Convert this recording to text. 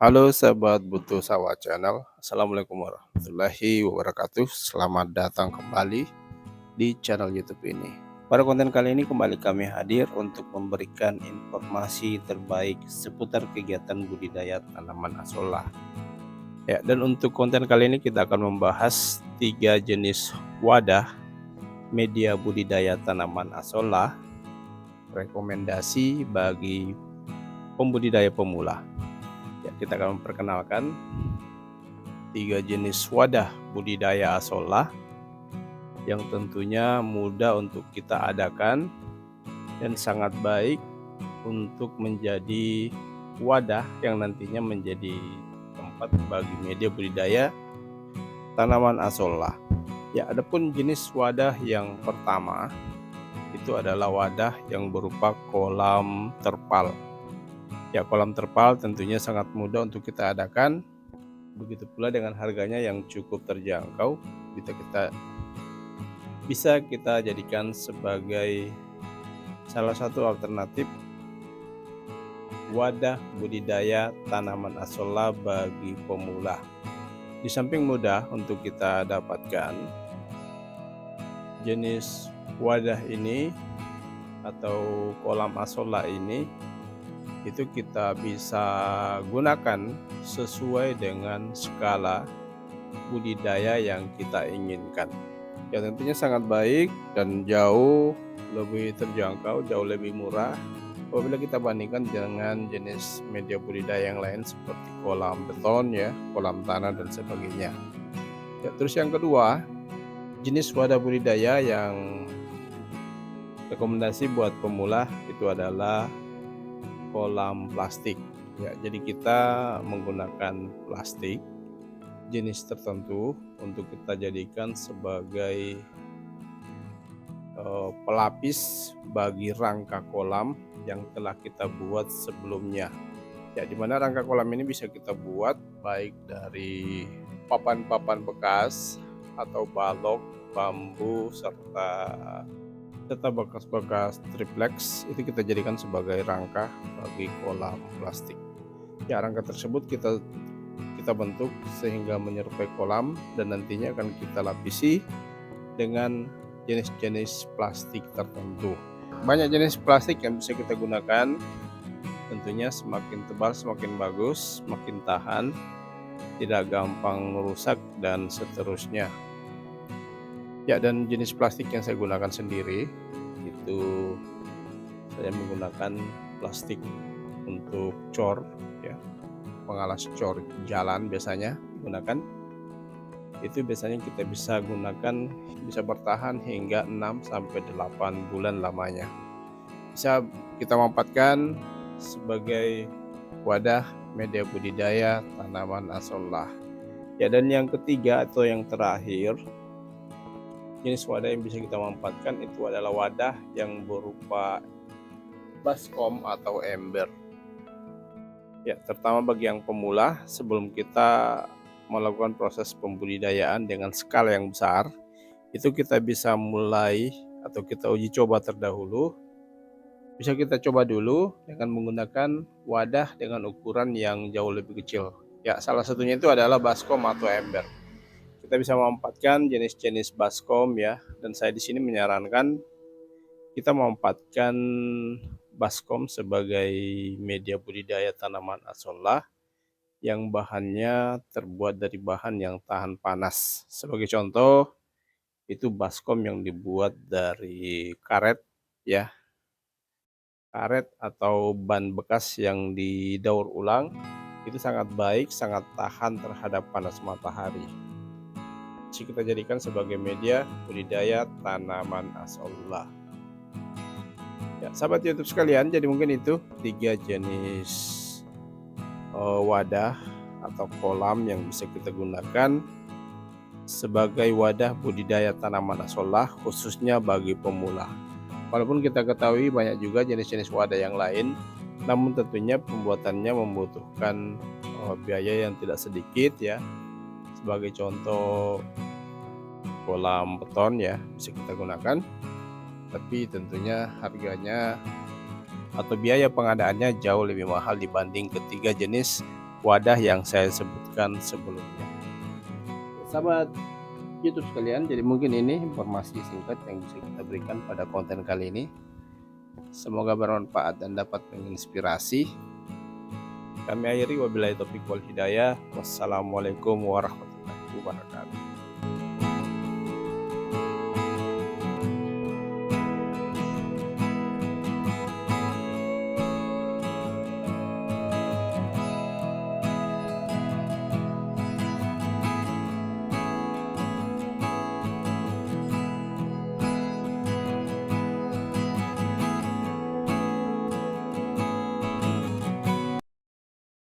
Halo sahabat Butuh Sawah Channel, Assalamualaikum warahmatullahi wabarakatuh. Selamat datang kembali di channel YouTube ini. Pada konten kali ini kembali kami hadir untuk memberikan informasi terbaik seputar kegiatan budidaya tanaman asolla. Ya, dan untuk konten kali ini kita akan membahas 3 jenis wadah media budidaya tanaman asolla, rekomendasi bagi pembudidaya pemula. Ya, kita akan memperkenalkan 3 jenis wadah budidaya asolla yang tentunya mudah untuk kita adakan dan sangat baik untuk menjadi wadah yang nantinya menjadi tempat bagi media budidaya tanaman asolla. Ya, adapun jenis wadah yang pertama itu adalah wadah yang berupa kolam terpal. Ya, kolam terpal tentunya sangat mudah untuk kita adakan. Begitu pula dengan harganya yang cukup terjangkau, bisa kita jadikan sebagai salah satu alternatif wadah budidaya tanaman asolla bagi pemula. Di samping mudah untuk kita dapatkan, jenis wadah ini atau kolam asolla ini itu kita bisa gunakan sesuai dengan skala budidaya yang kita inginkan. Ya, tentunya sangat baik dan jauh lebih terjangkau, jauh lebih murah apabila kita bandingkan dengan jenis media budidaya yang lain seperti kolam beton, ya, kolam tanah dan sebagainya. Ya, terus yang kedua, jenis wadah budidaya yang rekomendasi buat pemula itu adalah kolam plastik. Ya, jadi kita menggunakan plastik jenis tertentu untuk kita jadikan sebagai pelapis bagi rangka kolam yang telah kita buat sebelumnya. Ya, dimana rangka kolam ini bisa kita buat baik dari papan-papan bekas atau balok, bambu, serta bekas-bekas triplex itu kita jadikan sebagai rangka bagi kolam plastik. Ya, rangka tersebut kita bentuk sehingga menyerupai kolam dan nantinya akan kita lapisi dengan jenis-jenis plastik tertentu. Banyak jenis plastik yang bisa kita gunakan, tentunya semakin tebal semakin bagus, semakin tahan, tidak gampang rusak dan seterusnya. Ya, dan jenis plastik yang saya gunakan sendiri itu saya menggunakan plastik untuk cor, ya, pengalas cor jalan biasanya digunakan. Itu biasanya kita bisa gunakan, bisa bertahan hingga 6-8 bulan lamanya. Bisa kita manfaatkan sebagai wadah media budidaya tanaman asolla. Ya, dan yang ketiga atau yang terakhir, jenis wadah yang bisa kita manfaatkan itu adalah wadah yang berupa baskom atau ember. Ya, terutama bagi yang pemula, sebelum kita melakukan proses pembudidayaan dengan skala yang besar, itu kita bisa mulai atau kita uji coba terdahulu. Bisa kita coba dulu dengan menggunakan wadah dengan ukuran yang jauh lebih kecil. Ya, salah satunya itu adalah baskom atau ember. Kita bisa memanfaatkan jenis-jenis baskom, ya, dan saya di sini menyarankan kita memanfaatkan baskom sebagai media budidaya tanaman asolla yang bahannya terbuat dari bahan yang tahan panas. Sebagai contoh, itu baskom yang dibuat dari karet, ya, karet atau ban bekas yang didaur ulang. Itu sangat baik, sangat tahan terhadap panas matahari. Jadi kita jadikan sebagai media budidaya tanaman asolla. Ya, sahabat YouTube sekalian, jadi mungkin itu 3 jenis wadah atau kolam yang bisa kita gunakan sebagai wadah budidaya tanaman asolla khususnya bagi pemula. Walaupun kita ketahui banyak juga jenis-jenis wadah yang lain, namun tentunya pembuatannya membutuhkan biaya yang tidak sedikit, ya. Sebagai contoh kolam beton, ya, bisa kita gunakan, tapi tentunya harganya atau biaya pengadaannya jauh lebih mahal dibanding ketiga jenis wadah yang saya sebutkan sebelumnya. Sahabat YouTube sekalian, jadi mungkin ini informasi singkat yang bisa kita berikan pada konten kali ini. Semoga bermanfaat dan dapat menginspirasi. Kami akhiri, wabillahi taufiq wal hidayah. Wassalamualaikum warahmatullahi wabarakatuh.